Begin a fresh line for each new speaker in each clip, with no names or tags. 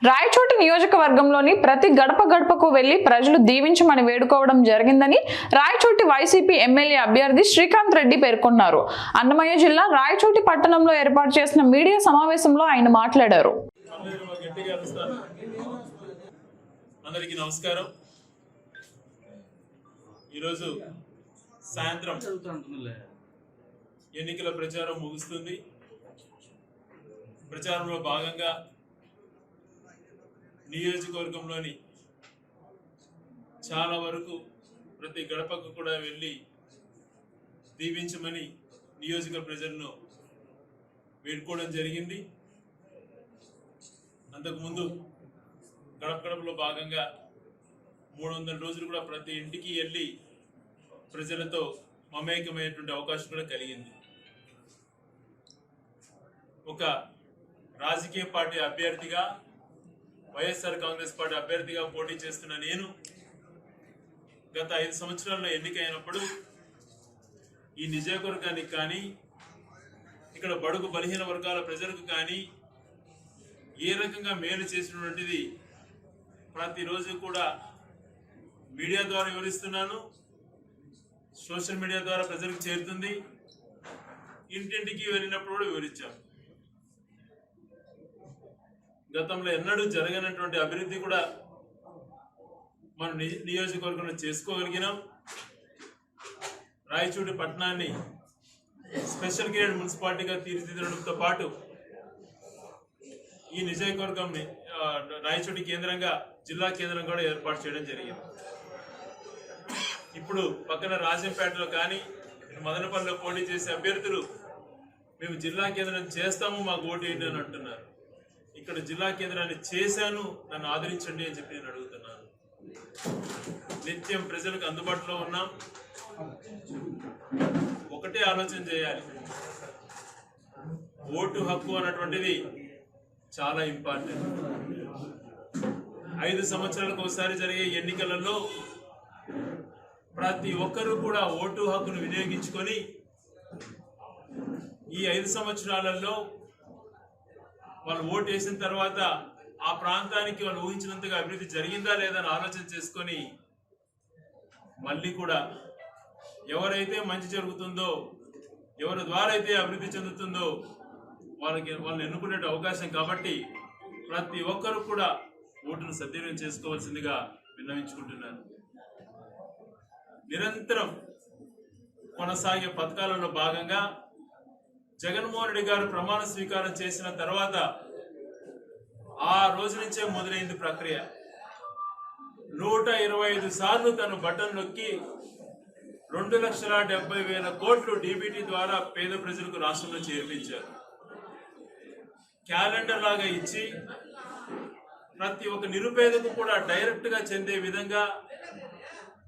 రాయచోటి నియోజకవర్గంలోని ప్రతి గడప గడపకు వెళ్లి ప్రజలు దీవించమని వేడుకోవడం జరిగిందని రాయచోటి వైసీపీ ఎమ్మెల్యే అభ్యర్థి శ్రీకాంత్ రెడ్డి పేర్కొన్నారు. అన్నమయ్య జిల్లా రాయచోటి పట్టణంలో ఏర్పాటు చేసిన మీడియా సమావేశంలో ఆయన మాట్లాడారు.
అందరికీ నమస్కారం. ఈరోజు సాయంత్రం ఎన్నికల ప్రచారం ముగుస్తుంది. ప్రచారంలో భాగంగా నియోజకవర్గంలోని చాలా వరకు ప్రతి గడపకు కూడా వెళ్ళి దీవించమని నియోజక ప్రజలను వేడుకోవడం జరిగింది. అంతకుముందు గడప గడపలో భాగంగా 300 రోజులు కూడా ప్రతి ఇంటికి వెళ్ళి ప్రజలతో మమేకమయ్యేటువంటి అవకాశం కూడా కలిగింది. ఒక రాజకీయ పార్టీ అభ్యర్థిగా, వైఎస్ఆర్ కాంగ్రెస్ పార్టీ అభ్యర్థిగా పోటీ చేస్తున్న నేను గత 5 సంవత్సరాల్లో ఎన్నికైనప్పుడు ఈ నియోజకవర్గానికి కానీ, ఇక్కడ బడుగు బలహీన వర్గాల ప్రజలకు కానీ ఏ రకంగా మేలు చేసినటువంటిది ప్రతిరోజు కూడా మీడియా ద్వారా వివరిస్తున్నాను. సోషల్ మీడియా ద్వారా ప్రజలకు చేరుతుంది. ఇంటింటికి వెళ్ళినప్పుడు కూడా వివరించాం. గతంలో ఎన్నడూ జరగనటువంటి అభివృద్ధి కూడా మన నియోజకవర్గంలో చేసుకోగలిగినాం. రాయచోటి పట్టణాన్ని స్పెషల్ గ్రేడ్ మున్సిపాలిటీగా తీర్చిదిద్దడంతో పాటు ఈ నియోజకవర్గం రాయచోటి కేంద్రంగా జిల్లా కేంద్రం కూడా ఏర్పాటు చేయడం జరిగింది. ఇప్పుడు పక్కన రాజంపేటలో కానీ, మదనపల్లిలో పోటీ చేసే అభ్యర్థులు మేము జిల్లా కేంద్రం చేస్తాము, మాకు ఓటు వేయండి అని అంటున్నారు. ఇక్కడ జిల్లా కేంద్రాన్ని చేశాను, నన్ను ఆదరించండి అని చెప్పి నేను అడుగుతున్నాను. నిత్యం ప్రజలకు అందుబాటులో ఉన్నాం. ఒకటే ఆలోచన చేయాలి, ఓటు హక్కు అన్నటువంటిది చాలా ఇంపార్టెంట్. 5 సంవత్సరాలకు ఒకసారి జరిగే ఎన్నికలలో ప్రతి ఒక్కరూ కూడా ఓటు హక్కును వినియోగించుకొని ఈ 5 సంవత్సరాలలో వాళ్ళు ఓటు వేసిన తర్వాత ఆ ప్రాంతానికి వాళ్ళు ఊహించినంతగా అభివృద్ధి జరిగిందా లేదా అని ఆలోచన చేసుకొని మళ్ళీ కూడా ఎవరైతే మంచి జరుగుతుందో, ఎవరి ద్వారా అయితే అభివృద్ధి చెందుతుందో వాళ్ళని ఎన్నుకునే అవకాశం. కాబట్టి ప్రతి ఒక్కరు కూడా ఓటును సద్వినియోగం చేసుకోవాల్సిందిగా విన్నవించుకుంటున్నాను. నిరంతరం కొనసాగే పథకాలలో భాగంగా జగన్మోహన్ రెడ్డి గారు ప్రమాణ స్వీకారం చేసిన తర్వాత ఆ రోజు నుంచే మొదలైంది ప్రక్రియ. 125 సార్లు తను బటన్ నొక్కి 2,70,000 కోట్లు డీబీటీ ద్వారా పేద ప్రజలకు రాష్ట్రంలో చేర్పించారు. క్యాలెండర్ లాగా ఇచ్చి ప్రతి ఒక్క నిరుపేదకు కూడా డైరెక్ట్ గా చెందే విధంగా,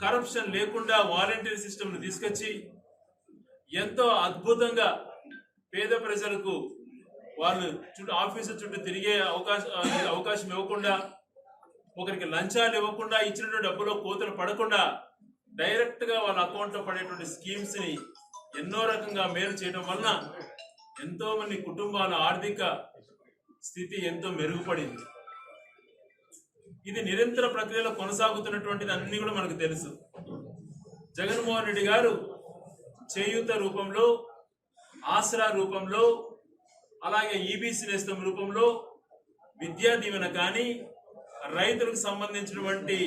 కరప్షన్ లేకుండా వాలంటీర్ సిస్టమ్ను తీసుకొచ్చి ఎంతో అద్భుతంగా పేద ప్రజలకు వాళ్ళు ఆఫీసు చుట్టూ తిరిగే అవకాశం ఇవ్వకుండా, ఒకరికి లంచాలు ఇవ్వకుండా, ఇచ్చినటువంటి డబ్బులో కోతలు పడకుండా డైరెక్ట్ గా వాళ్ళ అకౌంట్ లో పడేటువంటి స్కీమ్స్ ని ఎన్నో రకంగా మేలు చేయడం వలన ఎంతో మంది కుటుంబాల ఆర్థిక స్థితి ఎంతో మెరుగుపడింది. ఇది నిరంతర ప్రక్రియలో కొనసాగుతున్నటువంటిది అన్ని కూడా మనకు తెలుసు. జగన్మోహన్ రెడ్డి గారు చేయూత రూపంలో, ఆసరా రూపంలో, అలాగే ఈబీసీ నేస్తం రూపంలో, విద్యా దీవెన కానీ, రైతులకు సంబంధించినటువంటి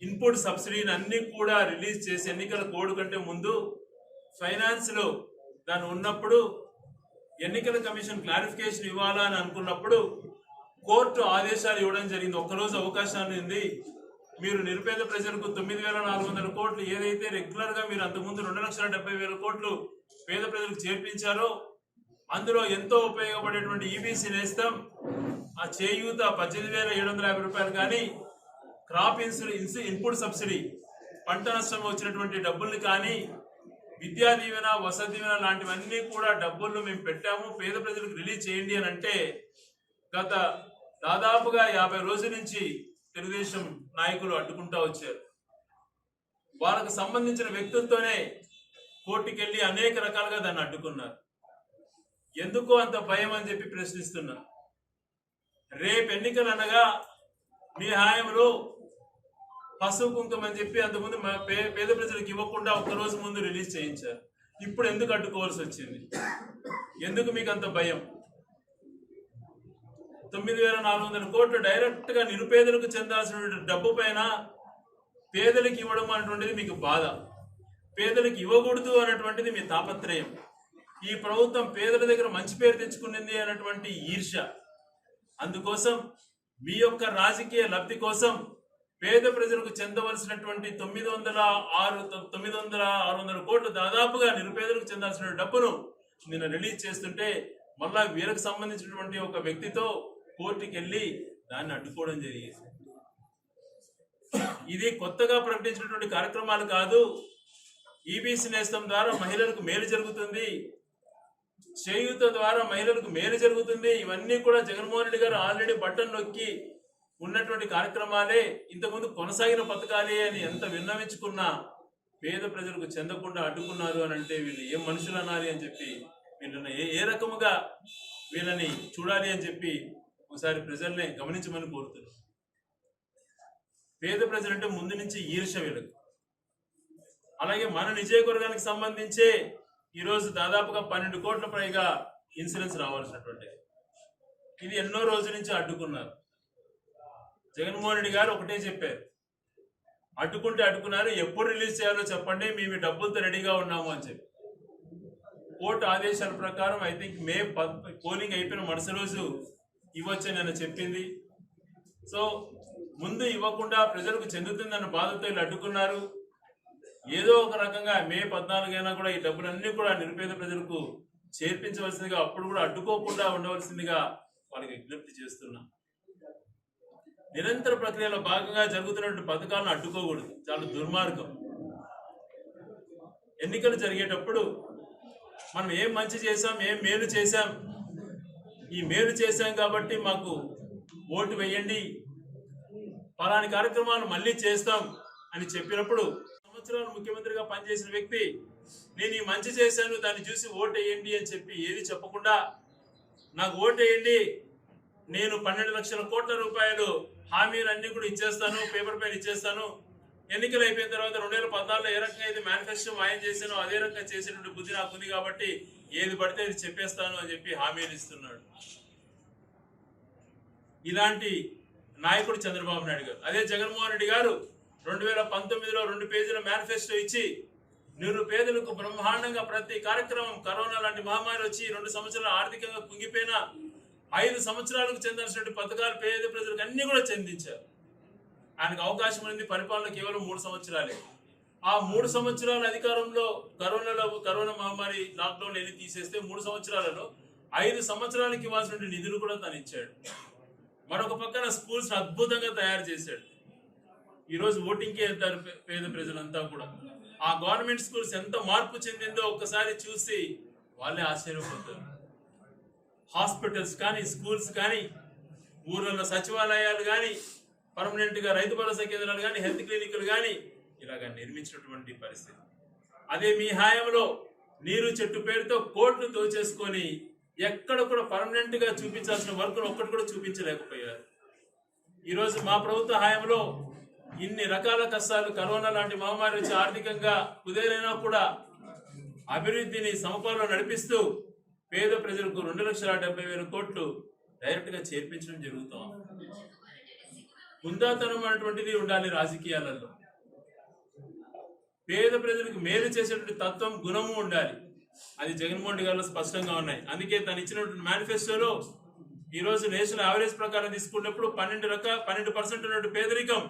ఇన్పుట్ సబ్సిడీని అన్ని కూడా రిలీజ్ చేసి ఎన్నికల కోడ్ కంటే ముందు ఫైనాన్స్ లో దాన్ని ఉన్నప్పుడు ఎన్నికల కమిషన్ క్లారిఫికేషన్ ఇవ్వాలా అని అనుకున్నప్పుడు కోర్టు ఆదేశాలు ఇవ్వడం జరిగింది. ఒక్కరోజు అవకాశాన్ని ఉంది, మీరు నిరుపేద ప్రజలకు 9,400 కోట్లు ఏదైతే రెగ్యులర్ గా మీరు అంతకుముందు 2,70,000 కోట్లు పేద ప్రజలకు చేర్పించారో అందులో ఎంతో ఉపయోగపడేటువంటి ఈబీసీ నేస్తం, ఆ చేయూత 18,750 రూపాయలు కానీ, క్రాప్ ఇన్పుట్ సబ్సిడీ పంట నష్టం వచ్చినటువంటి డబ్బుల్ని కానీ, విద్యా దీవెన, వసతి దీవెన లాంటివన్నీ కూడా డబ్బులు మేము పెట్టాము, పేద ప్రజలకు రిలీజ్ చేయండి అని అంటే గత దాదాపుగా 50 రోజుల నుంచి తెలుగుదేశం నాయకులు అడ్డుకుంటా వచ్చారు. వాళ్ళకు సంబంధించిన వ్యక్తులతోనే కోర్టుకెళ్ళి అనేక రకాలుగా దాన్ని అడ్డుకున్నారు. ఎందుకు అంత భయం అని చెప్పి ప్రశ్నిస్తున్నా. రేపు ఎన్నికలు అనగా మీ హాయంలో పసుపు కుంకుమ అని చెప్పి అంతకుముందు పేద ప్రజలకు ఇవ్వకుండా ఒక్కరోజు ముందు రిలీజ్ చేయించారు. ఇప్పుడు ఎందుకు అడ్డుకోవాల్సి వచ్చింది? ఎందుకు మీకు అంత భయం? 9,400 కోట్లు డైరెక్ట్ గా నిరుపేదలకు చెందాల్సిన డబ్బు పైన పేదలకు ఇవ్వడం అనేటువంటిది మీకు బాధ, పేదలకు ఇవ్వకూడదు అన్నటువంటిది మీ తాపత్రయం. ఈ ప్రభుత్వం పేదల దగ్గర మంచి పేరు తెచ్చుకునింది అన్నటువంటి ఈర్ష్య. అందుకోసం మీ యొక్క రాజకీయ లబ్ధి కోసం పేద ప్రజలకు చెందవలసినటువంటి 900-600 కోట్లు దాదాపుగా నిరుపేదలకు చెందాల్సిన డబ్బును నిన్న రిలీజ్ చేస్తుంటే మళ్ళా వీళ్ళకి సంబంధించినటువంటి ఒక వ్యక్తితో కోర్టుకి వెళ్ళి దాన్ని అడ్డుకోవడం జరిగింది. ఇది కొత్తగా ప్రకటించినటువంటి కార్యక్రమాలు కాదు. ఈబీసీ నేస్తం ద్వారా మహిళలకు మేలు జరుగుతుంది, చేయూత ద్వారా మహిళలకు మేలు జరుగుతుంది. ఇవన్నీ కూడా జగన్మోహన్ రెడ్డి గారు ఆల్రెడీ బటన్ నొక్కి ఉన్నటువంటి కార్యక్రమాలే, ఇంతకుముందు కొనసాగిన పథకాలే అని ఎంత విన్నవించుకున్నా పేద ప్రజలకు చెందకుండా అడ్డుకున్నారు అని అంటే వీళ్ళు ఏం మనుషులు అనాలి అని చెప్పి వీళ్ళని ఏ రకముగా వీళ్ళని చూడాలి అని చెప్పి ఒకసారి ప్రజల్ని గమనించమని కోరుతున్నారు. పేద ప్రజలంటే ముందు నుంచి ఈర్ష్య వీళ్ళకు. అలాగే మన నియోజకవర్గానికి సంబంధించే ఈరోజు దాదాపుగా 12 కోట్ల పైగా ఇన్సూరెన్స్ రావాల్సినటువంటి ఇది ఎన్నో రోజుల నుంచి అడ్డుకున్నారు. జగన్మోహన్ రెడ్డి గారు ఒకటే చెప్పారు, అడ్డుకుంటే అడ్డుకున్నారు, ఎప్పుడు రిలీజ్ చేయాలో చెప్పండి, మేము డబ్బులతో రెడీగా ఉన్నాము అని చెప్పి. కోర్టు ఆదేశాల ప్రకారం ఐ థింక్ మే పోలింగ్ అయిపోయిన మరుసటి రోజు ఇవ్వచ్చని నేను చెప్పింది. సో ముందు ఇవ్వకుండా ప్రజలకు చెందుతుందన్న బాధతో వీళ్ళు అడ్డుకున్నారు. ఏదో ఒక రకంగా మే 14 అయినా కూడా ఈ డబ్బులన్నీ కూడా నిరుపేద ప్రజలకు చేర్పించవలసిందిగా, అప్పుడు కూడా అడ్డుకోకుండా ఉండవలసిందిగా వాళ్ళకి విజ్ఞప్తి చేస్తున్నా. నిరంతర ప్రక్రియలో భాగంగా జరుగుతున్నటువంటి పథకాలను అడ్డుకోకూడదు, చాలా దుర్మార్గం. ఎన్నికలు జరిగేటప్పుడు మనం ఏం మంచి చేశాం, ఏం మేలు చేశాం, ఈ మేలు చేశాం కాబట్టి మాకు ఓటు వేయండి, పలాని కార్యక్రమాలు మళ్ళీ చేస్తాం అని చెప్పినప్పుడు సంవత్సరాలు ముఖ్యమంత్రిగా పనిచేసిన వ్యక్తి నేను ఈ మంచి చేశాను దాన్ని చూసి ఓటు వేయండి అని చెప్పి ఏది చెప్పకుండా నాకు ఓటు వేయండి, నేను 12 లక్షల కోట్ల రూపాయలు హామీలన్నీ కూడా ఇచ్చేస్తాను, పేపర్ పైన ఇచ్చేస్తాను, ఎన్నికలు అయిపోయిన తర్వాత 2014లో ఏ రకంగా అయితే మేనిఫెస్టో మాయం చేశానో అదే రకంగా చేసేటువంటి బుద్ధి నాకు ఉంది కాబట్టి ఏది పడితే అది చెప్పేస్తాను అని చెప్పి హామీలు ఇస్తున్నాడు. ఇలాంటి నాయకుడు చంద్రబాబు నాయుడు గారు. అదే జగన్మోహన్ రెడ్డి గారు 2019లో 2 పేజీల మేనిఫెస్టో ఇచ్చి నిరుపేదలకు బ్రహ్మాండంగా ప్రతి కార్యక్రమం, కరోనా లాంటి మహమ్మారి వచ్చి 2 సంవత్సరాలు ఆర్థికంగా కుంగిపోయినా 5 సంవత్సరాలకు చెందాల్సిన పథకాలు పేద ప్రజలకు అన్ని కూడా చెందించారు. ఆయనకు అవకాశం ఉంది, పరిపాలన కేవలం 3 సంవత్సరాలే. ఆ 3 సంవత్సరాల అధికారంలో కరోనా మహమ్మారి లాక్డౌన్ ఎన్ని తీసేస్తే 3 సంవత్సరాలలో 5 సంవత్సరాలకి ఇవ్వాల్సిన నిధులు కూడా తను ఇచ్చాడు. మరొక పక్కన స్కూల్స్ అద్భుతంగా తయారు చేశాడు. ఈరోజు ఓటింగ్కి వెళ్తారు పేద ప్రజలంతా కూడా. ఆ గవర్నమెంట్ స్కూల్స్ ఎంత మార్పు చెందిందో ఒక్కసారి చూసి వాళ్ళే ఆశ్చర్యపోతారు. హాస్పిటల్స్ కానీ, స్కూల్స్ కానీ, ఊర్లలో సచివాలయాలు కానీ, పర్మనెంట్ గా రైతు భరోసా కేంద్రాలు కానీ, హెల్త్ క్లినిక్లు కానీ ఇలాగా నిర్మించినటువంటి పరిస్థితి. అదే మీ హాయంలో నీరు చెట్టు పేరుతో కోట్లు దోచేసుకొని ఎక్కడ కూడా పర్మనెంట్ గా చూపించాల్సిన వర్క్ ఒక్కటి కూడా చూపించలేకపోయారు. ఈరోజు మా ప్రభుత్వ హాయంలో ఇన్ని రకాల కష్టాలు, కరోనా లాంటి మహమ్మారి వచ్చి ఆర్థికంగా కుదేరైనా కూడా అభివృద్ధిని సమపాలలో నడిపిస్తూ పేద ప్రజలకు 2,70,000 కోట్లు డైరెక్ట్ గా చేర్పించడం జరుగుతాం. ముందాతనం అనేటువంటిది ఉండాలి రాజకీయాలలో. పేద ప్రజలకు మేలు చేసేటువంటి తత్వం, గుణము ఉండాలి. అది జగన్మోహన్ రెడ్డి గారిలో స్పష్టంగా ఉన్నాయి. అందుకే తను ఇచ్చినటువంటి మేనిఫెస్టోలో ఈరోజు నేషనల్ యావరేజ్ ప్రకారం తీసుకున్నప్పుడు 12% ఉన్నటువంటి పేదరికం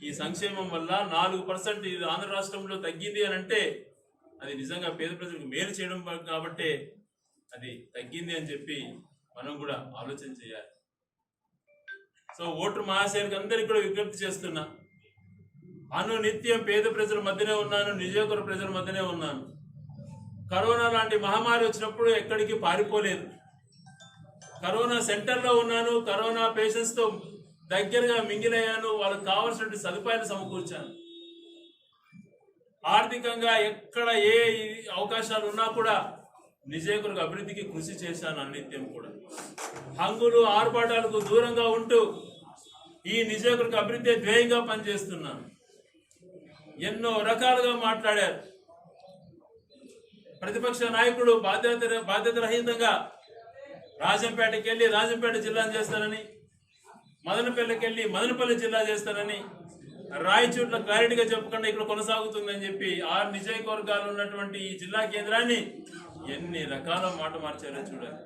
ఈ సంక్షేమం వల్ల 4% ఇది ఆంధ్ర రాష్ట్రంలో తగ్గింది అని అంటే అది నిజంగా పేద ప్రజలకు మేలు చేయడం కాబట్టి అది తగ్గింది అని చెప్పి మనం కూడా ఆలోచన చేయాలి. సో ఓటర్ మహాశయులకు అందరికీ కూడా విజ్ఞప్తి చేస్తున్నా, నిత్యం పేద ప్రజల మధ్యనే ఉన్నాను, నియోజకవర్గ ప్రజల మధ్యనే ఉన్నాను. కరోనా లాంటి మహమ్మారి వచ్చినప్పుడు ఎక్కడికి పారిపోలేదు. కరోనా సెంటర్లో ఉన్నాను, కరోనా పేషెంట్స్ తో దగ్గరగా మింగిలయ్యాను, వాళ్ళకి కావాల్సిన సదుపాయాలు సమకూర్చాను. ఆర్థికంగా ఎక్కడ ఏ అవకాశాలు ఉన్నా కూడా నిజేకులకు అభివృద్ధికి కృషి చేశాను అనిత్యం కూడా. హంగులు ఆర్భాటాలకు దూరంగా ఉంటూ ఈ నిజేకులకు అభివృద్ధి ధ్యేయంగా పనిచేస్తున్నాను. ఎన్నో రకాలుగా మాట్లాడారు. ప్రతిపక్ష నాయకుడు బాధ్యత రహితంగా రాజంపేటకి వెళ్ళి రాజంపేట జిల్లాను చేస్తానని, మదనపల్లికి వెళ్ళి మదనపల్లి జిల్లా చేస్తానని, రాయచూట్ల క్లారిటీగా చెప్పకుండా ఇక్కడ కొనసాగుతుందని చెప్పి 6 నియోజకవర్గాలు ఉన్నటువంటి ఈ జిల్లా కేంద్రాన్ని ఎన్ని రకాల మాట మార్చారో చూడాలి.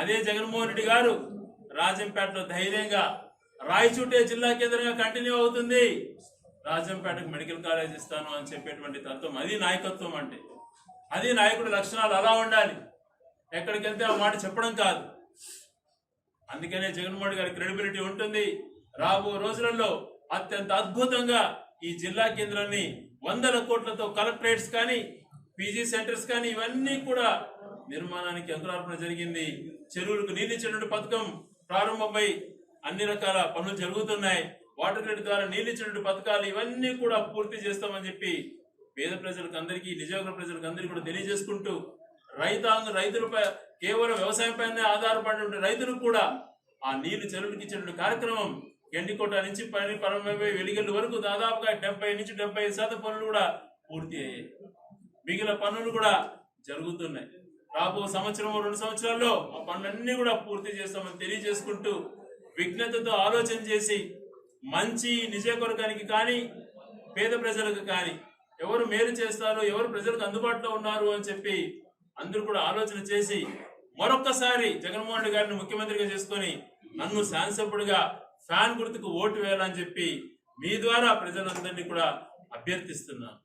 అదే జగన్మోహన్ రెడ్డి గారు రాజంపేటలో ధైర్యంగా రాయచూటే జిల్లా కేంద్రంగా కంటిన్యూ అవుతుంది, రాజంపేటకు మెడికల్ కాలేజ్ ఇస్తాను అని చెప్పేటువంటి తత్వం, అది నాయకత్వం అంటే. అది నాయకుడి లక్షణాలు అలా ఉండాలి. ఎక్కడికి వెళ్తే ఆ మాట చెప్పడం కాదు. అందుకనే జగన్మోహన్ రెడ్డి గారి క్రెడిబిలిటీ ఉంటుంది. రాబో రోజులలో అత్యంత అద్భుతంగా ఈ జిల్లా కేంద్రాన్ని 100 కోట్లతో కలెక్టరేట్స్ కానీ, పీజీ సెంటర్స్ కానీ ఇవన్నీ కూడా నిర్మాణానికి అంకురార్పణ జరిగింది. చెరువులకు నీళ్ళు ఇచ్చేటువంటి పథకం ప్రారంభమై అన్ని రకాల పనులు జరుగుతున్నాయి. వాటర్ గ్రిడ్ ద్వారా నీళ్ళు ఇచ్చేటువంటి పథకాలు ఇవన్నీ కూడా పూర్తి చేస్తామని చెప్పి పేద ప్రజలకు అందరికీ, నిజవర్గ ప్రజలకు అందరికీ కూడా తెలియజేసుకుంటూ, రైతులపై కేవలం వ్యవసాయం పైన ఆధారపడిన రైతులకు కూడా ఆ నీళ్లు చెరువులకు ఇచ్చేటువంటి కార్యక్రమం గండికోట నుంచి పరమపై వెలిగల్లు వరకు దాదాపుగా 70 నుంచి 75% పనులు కూడా పూర్తి అయ్యాయి. మిగిలిన పనులు కూడా జరుగుతున్నాయి. రాబో సంవత్సరం 2 సంవత్సరాల్లో ఆ పనులన్నీ కూడా పూర్తి చేస్తామని తెలియజేసుకుంటూ, విజ్ఞతతో ఆలోచన చేసి మంచి నియోజకవర్గానికి కానీ పేద ప్రజలకు కానీ ఎవరు మేలు చేస్తారు, ఎవరు ప్రజలకు అందుబాటులో ఉన్నారు అని చెప్పి అందరూ కూడా ఆలోచన చేసి మరొక్కసారి జగన్మోహన్ రెడ్డి గారిని ముఖ్యమంత్రిగా చేసుకొని నన్ను శాసనసభ్యుడిగా ఫ్యాన్ గుర్తుకు ఓటు వేయాలని చెప్పి మీ ద్వారా ప్రజలందరినీ కూడా అభ్యర్థిస్తున్నాను.